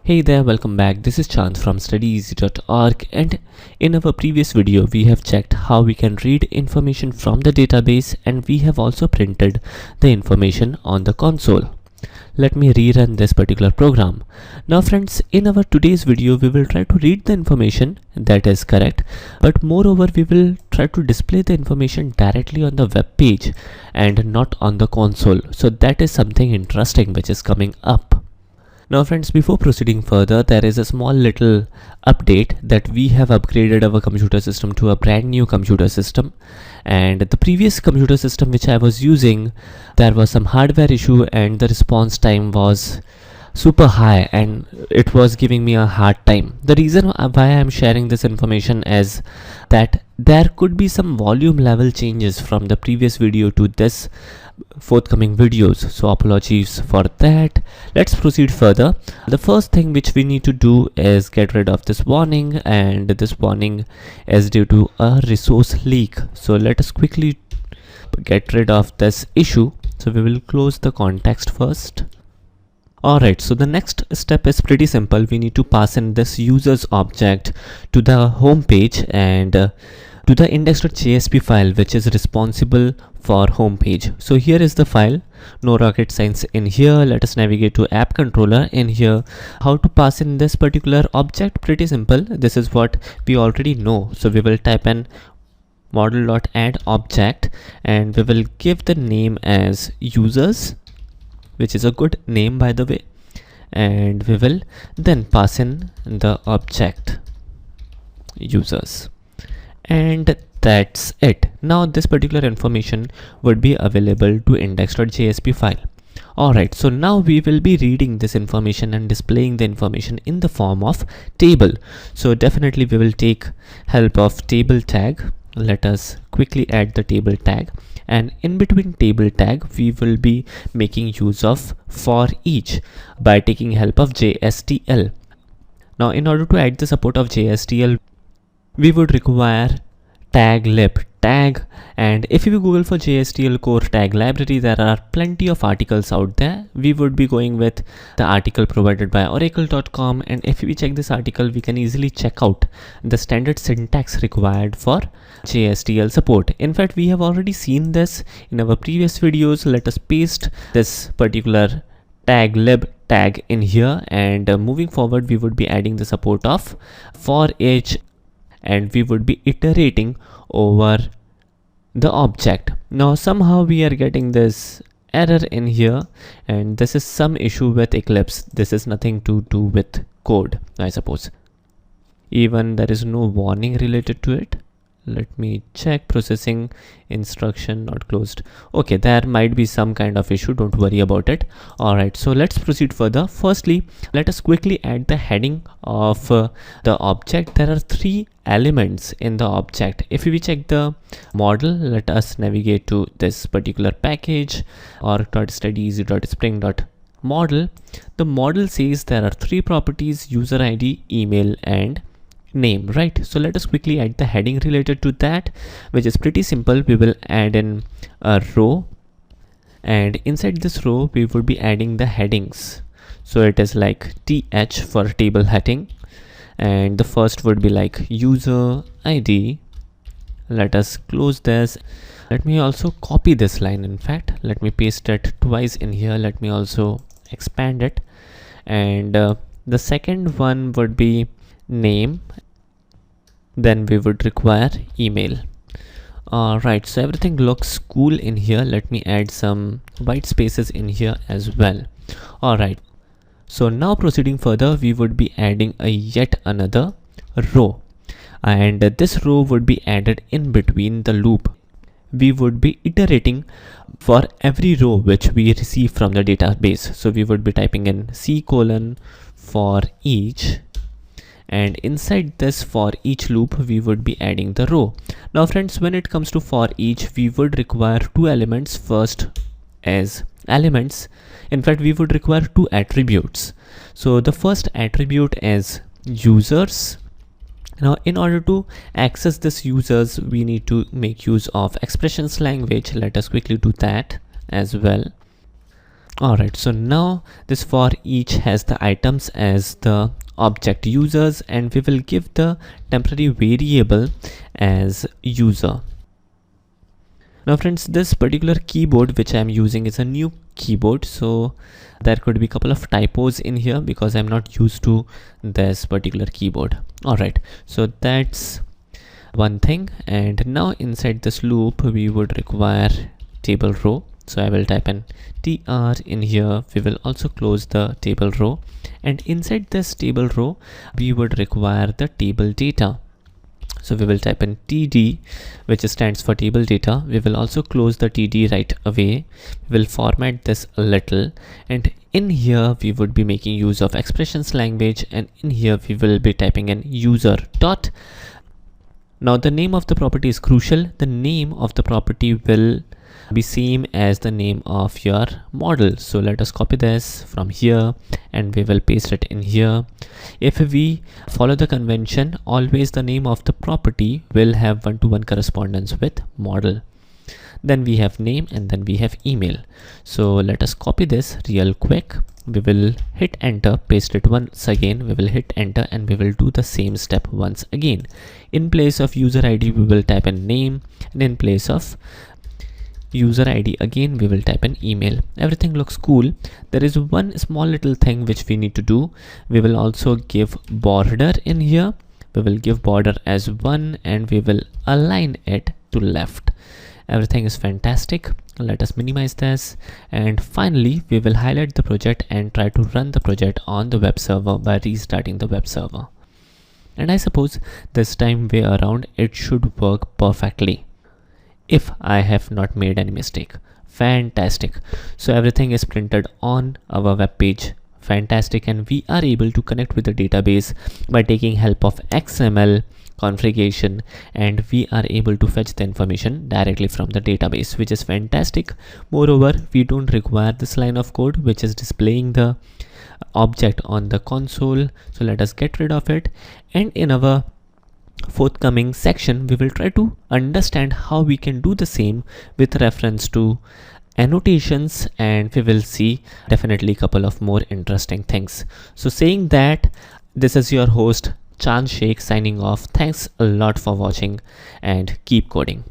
Hey there, welcome back. This is Chand from studyeasy.org, and in our previous video we have checked how we can read information from the database, and we have also printed the information on the console. Let me rerun this particular program. Now friends, in our today's video we will try to read the information, that is correct, but moreover we will try to display the information directly on the web page and not on the console. So that is something interesting which is coming up. Now friends, before proceeding further, there is a small little update that we have upgraded our computer system to a brand new computer system. And the previous computer system which I was using, there was some hardware issue and the response time was super high and it was giving me a hard time. The reason why I am sharing this information is that there could be some volume level changes from the previous video to this forthcoming videos, so apologies for that. Let's proceed further. The first thing which we need to do is get rid of this warning, and this warning is due to a resource leak. So let us quickly get rid of this issue. So we will close the context first. Alright, so the next step is pretty simple. We need to pass in this users object to the home page and to the index.jsp file which is responsible for home page. So here is the file, no rocket science in here. Let us navigate to app controller. In here, how to pass in this particular object, pretty simple. This is what we already know. So we will type in model.add object and we will give the name as users, which is a good name by the way, and we will then pass in the object users, and that's it. Now this particular information would be available to index.jsp file. Alright, so now we will be reading this information and displaying the information in the form of table. So definitely we will take help of table tag. Let us quickly add the table tag, and in between table tag we will be making use of for each by taking help of JSTL. Now in order to add the support of JSTL, we would require tag lib tag, and if you Google for JSTL core tag library, there are plenty of articles out there. We would be going with the article provided by oracle.com, and if we check this article we can easily check out the standard syntax required for JSTL support. In fact, we have already seen this in our previous videos. Let us paste this particular tag lib tag in here, and moving forward we would be adding the support of for each, and we would be iterating over the object. Now somehow we are getting this error in here, and this is some issue with Eclipse. This is nothing to do with code, I suppose. Even there is no warning related to it. Let me check. Processing instruction not closed. Okay, there might be some kind of issue, don't worry about it. Alright, so let's proceed further. Firstly, let us quickly add the heading of the object. There are 3 elements in the object. If we check the model, let us navigate to this particular package org.studyeasy.spring.model. The model says there are 3 properties: user ID, email, and name, right? So let us quickly add the heading related to that, which is pretty simple. We will add in a row, and inside this row we would be adding the headings. So it is like th for table heading, and the first would be like user ID. Let us close this. Let me also copy this line. In fact, let me paste it twice in here. Let me also expand it, and the second one would be name, then we would require email. Right, so everything looks cool in here. Let me add some white spaces in here as well. Alright, so now proceeding further, we would be adding a yet another row, and this row would be added in between the loop. We would be iterating for every row which we receive from the database. So we would be typing in C: for each, and inside this for each loop we would be adding the row. Now friends, when it comes to for each, we would require 2 elements. First as elements, in fact we would require 2 attributes. So the first attribute is users. Now in order to access this users, we need to make use of expressions language. Let us quickly do that as well. Alright, so now this for each has the items as the object users, and we will give the temporary variable as user. Now friends, this particular keyboard which I am using is a new keyboard, so there could be a couple of typos in here because I'm not used to this particular keyboard. Alright, so that's one thing. And now inside this loop we would require table row, so I will type in tr in here. We will also close the table row, and inside this table row we would require the table data, so we will type in td, which stands for table data. We will also close the td right away. We will format this a little, and in here we would be making use of expressions language, and in here we will be typing in user dot. Now the name of the property is crucial. The name of the property will be same as the name of your model, so let us copy this from here and we will paste it in here. If we follow the convention, always the name of the property will have one-to-one correspondence with model. Then we have name and then we have email. So let us copy this real quick. We will hit enter, paste it once again, we will hit enter, and we will do the same step once again. In place of user ID we will type in name, and in place of user ID again we will type in email. Everything looks cool. There is one small little thing which we need to do. We will also give border in here. We will give border as 1 and we will align it to left. Everything is fantastic. Let us minimize this, and finally we will highlight the project and try to run the project on the web server by restarting the web server. And I suppose this time way around it should work perfectly, if I have not made any mistake. Fantastic. So everything is printed on our web page. Fantastic. And we are able to connect with the database by taking help of XML configuration, and we are able to fetch the information directly from the database, which is fantastic. Moreover, we don't require this line of code which is displaying the object on the console, so let us get rid of it. And in our forthcoming section we will try to understand how we can do the same with reference to annotations, and we will see definitely a couple of more interesting things. So saying that, this is your host Chand Sheikh signing off. Thanks a lot for watching and keep coding.